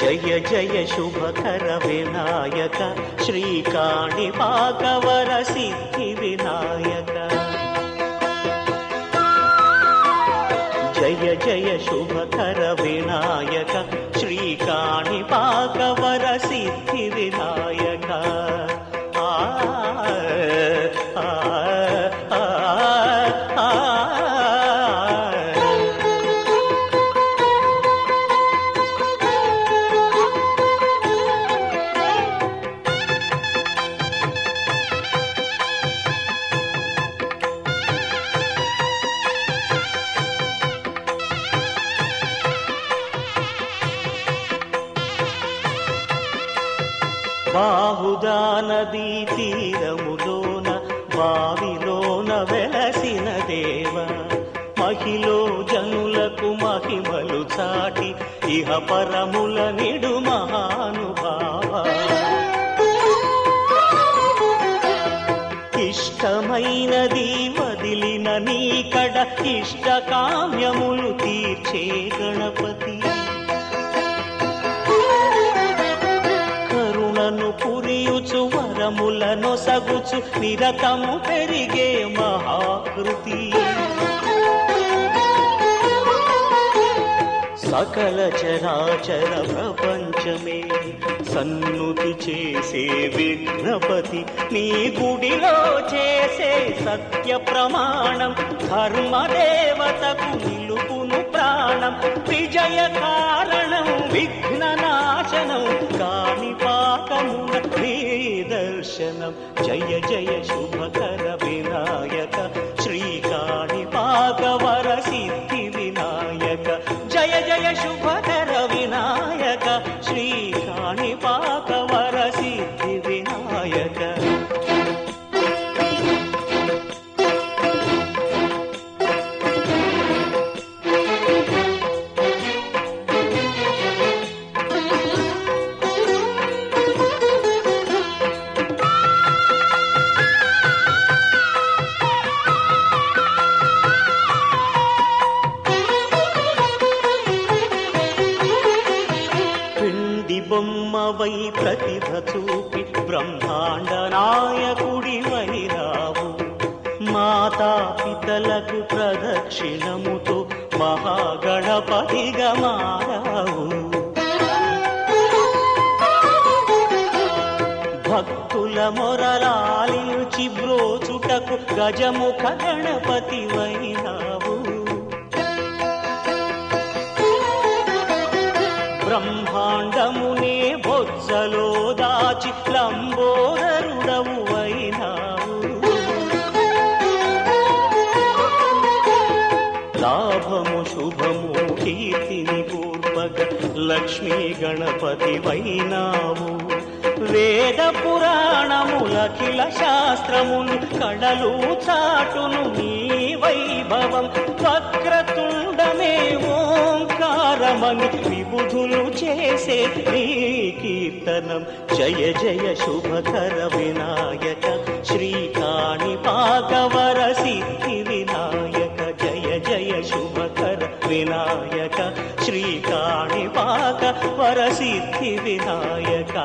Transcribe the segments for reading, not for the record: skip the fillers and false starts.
జయ జయ శుభకర వినాయక శ్రీకాణిపాకవర సిద్ధి వినాయక జయ జయ శుభకర వినాయక శ్రీకాణిపాకవర సిద్ధి వినాయక బాహుదా నదీ తీరములోన బావిలోన వెలసిన దేవ మహిలో జనులకు మహిమలు చాటి ఇహ పరముల నిడు మహానుభావ ఇష్టమైనది వదిలిన నీకడ ఇష్ట కామ్యములు తీర్చే గణపతి పురియుచు వరములను సగుచు నిరతము పెరిగే మహాకృతి సకల చరాచర ప్రపంచమే సన్నుతి చేసే విఘ్నపతి నీ గుడిలో చేసే సత్య ప్రమాణం ధర్మదేవతకు నిలుపును ప్రాణం విజయ కారణం విఘ్న నాశనం కాణిపాకమున నీ దర్శనం జయ జయ శుభకర వినాయక శ్రీకాణిపాకవర సిద్ధి వినాయక జయ జయ శుభకర వినాయక శ్రీకాణిపాకవర సిద్ధి వినాయక బొమ్మవై ప్రతిభ చూపి బ్రహ్మాండ నాయకుడివైనావు మాతా పితలకు ప్రదక్షిణముతో మహాగణపతిగా మారావు భక్తుల మొరలాలించి బ్రోచుటకు గజముఖ గణపతివైనావు బ్రహ్మాండమునే బొజ్జలో దాచి లంబోదరుడవు అయినావు లాభము శుభము కీర్తిని పూర్వక లక్ష్మీ గణపతి వైనావు వేద పురాణములఖిల శాస్త్రములు కడలు చాటును నీ వైభవం వక్రతుండమే ఓంకారమని విబుధులు చేసే నీ కీర్తనం జయ జయ శుభకర వినాయక శ్రీకాణిపాకవర సిద్ధి వినాయక జయ జయ శుభకర వినాయక శ్రీకాణిపాకవర సిద్ధి వినాయక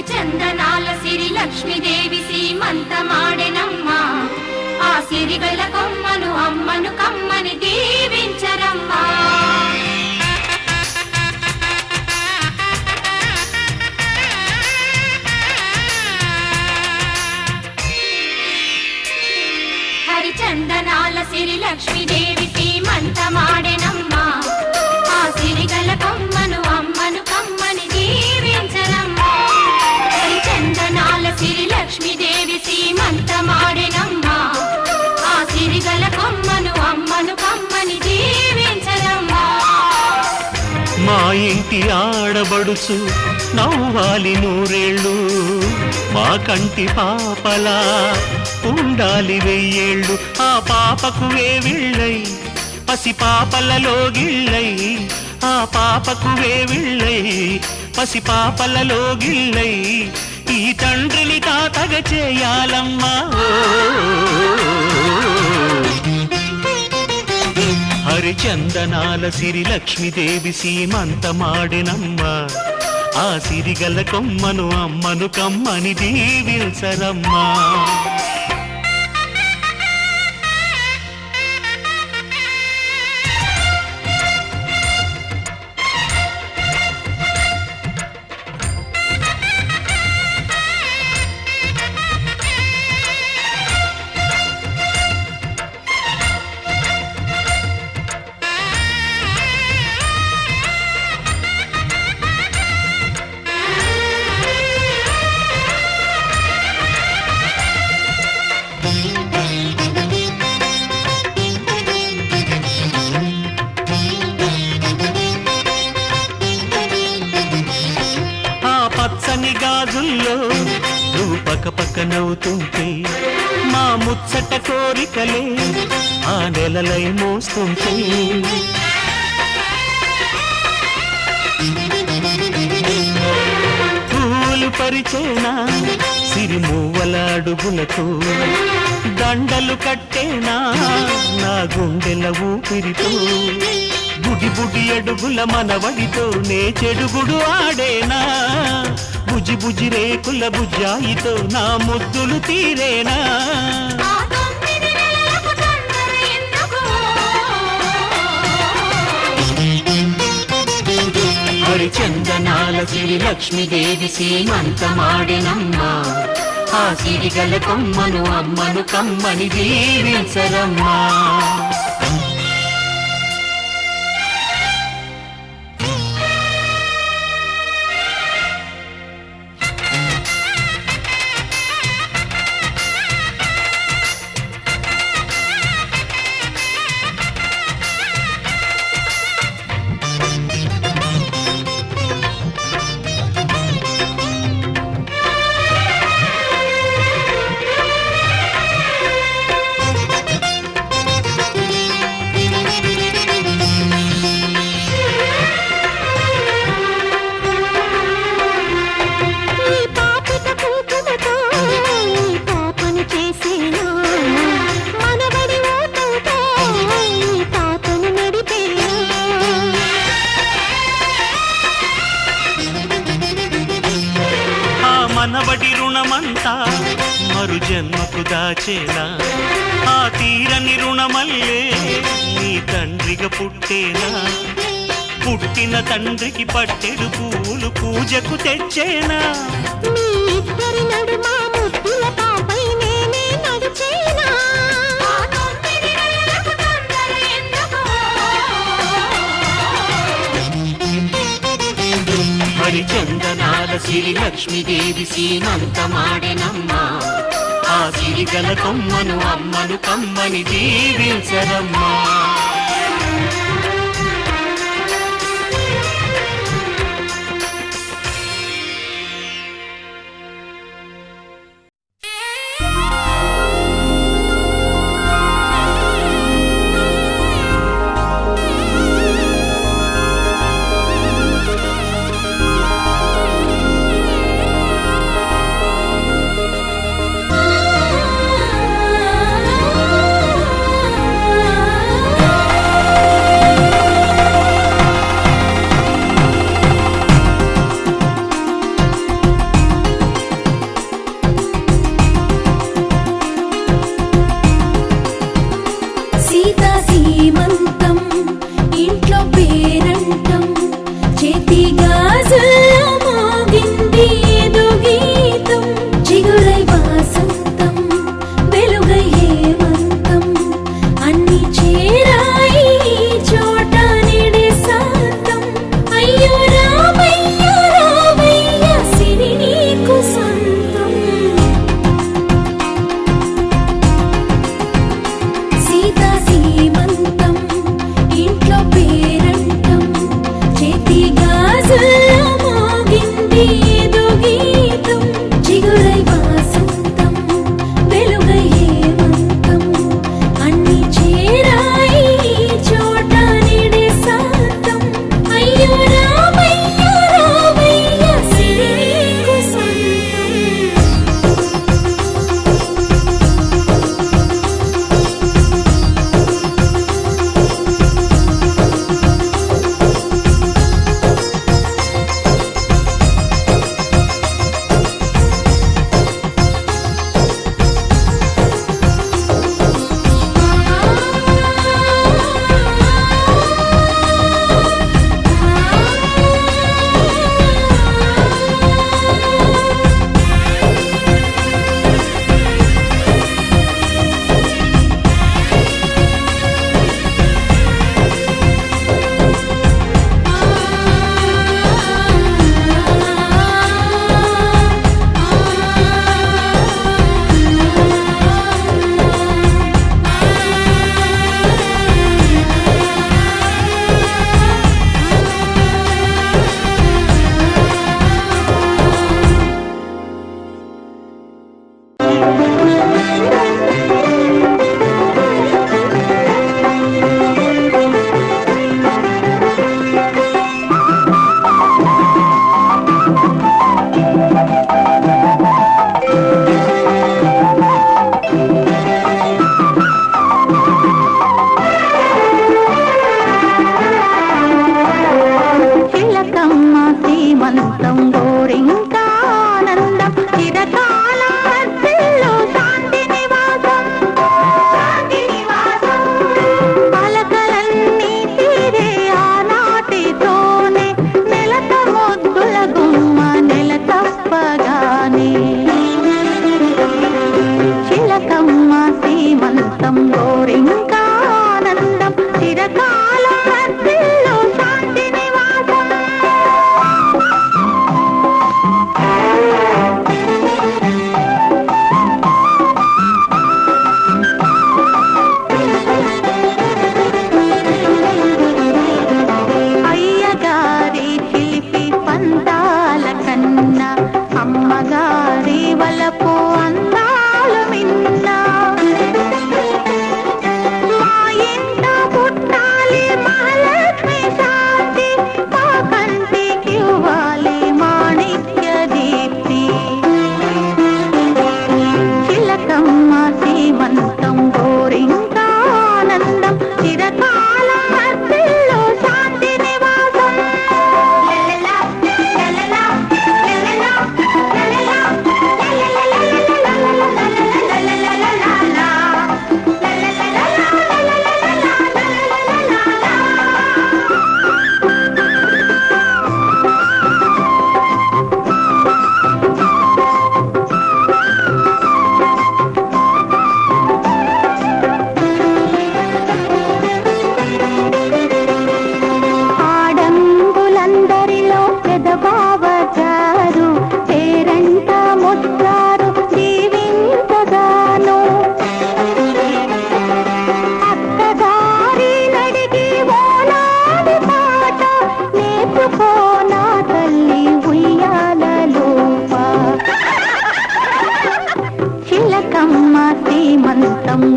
చందనాల సిరి లక్ష్మీదేవి సీమంతమాడెనమ్మా ఆ సిరిగల కొమ్మను అమ్మను కమ్మని దీవించరమ్మా హరిచందనాల సిరి లక్ష్మీదేవి సీమంతమాడెనమ్మా ఆ సిరిగల కొమ్మను అమ్మను కమ్మని దీవించరమ్మా చందనాల సిరి లక్ష్మీదేవి సీమంతమాడెనమ్మా ఆ సిరిగల కొమ్మను అమ్మను కమ్మని దీవించరమ్మా ఆడబడుచు నవ్వాలి నూరేళ్ళు మా కంటి పాపలా ఉండాలి వెయ్యేళ్ళు ఆ పాపకు వేవిళ్ళై పసి పాపలలో గిళ్ళై ఆ పాపకు వేవిళ్ళై పసి పాపలలో గిళ్ళై ఈ తండ్రిని తాతగ చేయాలమ్మా హరిచందనాల సిరి లక్ష్మీదేవి సీమంతమాడినమ్మ ఆ సిరిగల కొమ్మను అమ్మను కమ్మని దీవించరమ్మా పచ్చని గాజుల్లో నువ్వు పక్క నవ్వుతుంటే మా ముచ్చట కోరికలే ఆ నెలలై మోస్తుంటే పూలు పరిచేనా సిరిమూవల అడుగులకు దండలు కట్టేనా నా గుండెల ఊపిరితో బుడి బుడి అడుగుల మనవడితో నే చెడుగుడు ఆడేనా బుజి బుజి రేకుల బుజ్జాయితో నా ముద్దులు తీరేనా హరిచందనాల సిరి లక్ష్మీదేవి సీమంతమాడినమ్మ ఆ సిరిగల కొమ్మను అమ్మను కమ్మని దీవించరమ్మా మనవడి రుణమంతా మరు జన్మకు దాచేనా ఆ తీరని రుణమల్లే నీ తండ్రిగా పుట్టేనా పుట్టిన తండ్రికి పట్టెడు పూలు పూజకు తెచ్చేనా హరిచందనాల సిరి లక్ష్మీదేవి సీమంతమాడినమ్మ ఆ సిరిగల కొమ్మను అమ్మను కమ్మని దీవించరమ్మా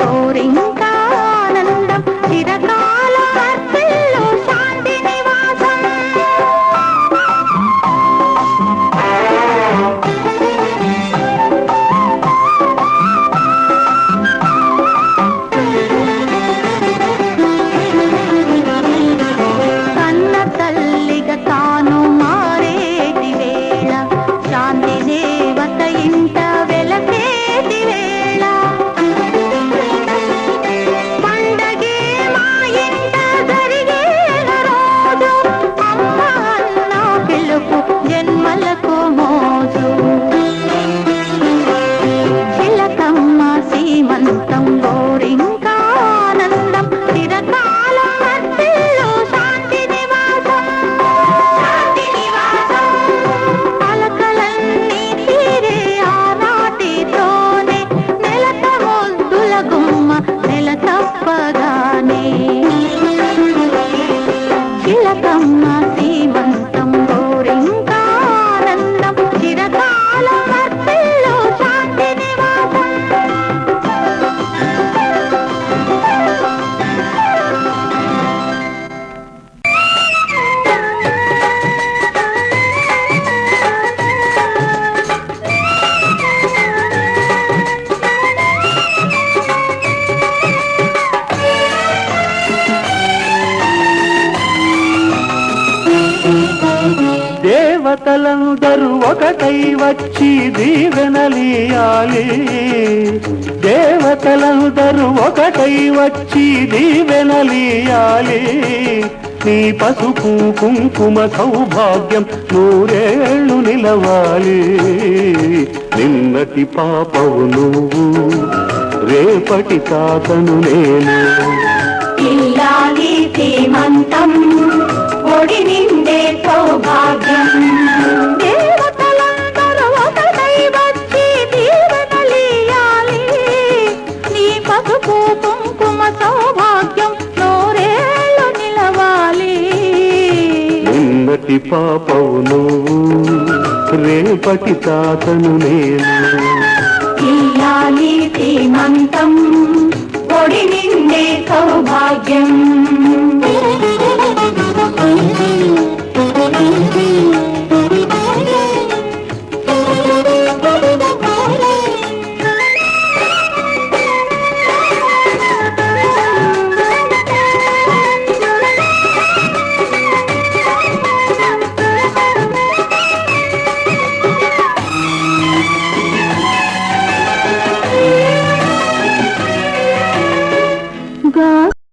గోరింకా ఆనందం చిరకాల వర్ధిల్లు శాంతి నివాసం. కన్న తల్లిగా తాను మారేటి వేళ శాంతి దేవత ఇంట వెలసేటి వేళ పండగే మా ఇంట జరిగేల రోజు అమ్మ అన్న పిలుపు జన్మలకు మోజు చిలకమ్మ సీమంతం గోరింకా ఆనందం చిరకాలం వర్ధిల్లు శాంతి నివాసం. శాంతి నివాసం పలకలన్నీ తీరే ఆనాటితోనే నెలత ముద్దుల గుమ్మ నెల తప్పగానే చిలకమ్మ సీమంతం గోరింకా ఆనందం చిరకాలం వర్ధిల్లు శాంతి నివాసం. దేవతలందరూ ఒకటై వచ్చి దీవెనలియాలి. దేవతలందరూ ఒకటై వచ్చి దీవెనలియాలి. నీ పసుపు కుంకుమ సౌభాగ్యం నూరేళ్లు నిలవాలి. నిన్నటి పాపవు నువ్వు, రేపటి తాతను నేను. ఇల్లాలి శ్రీమంతం ఒడి నిండే సౌభాగ్యం. దేవతలందరూ ఒకటై వచ్చి దీవెనలియాలి. నీ పసుపు కుంకుమ సౌభాగ్యం నూరేళ్లు నిలవాలి. నిన్నటి పాపవు నువ్వు, రేపటి తాతను నేను. ఇల్లాలి శ్రీమంతం ఒడి నిండే సౌభాగ్యం.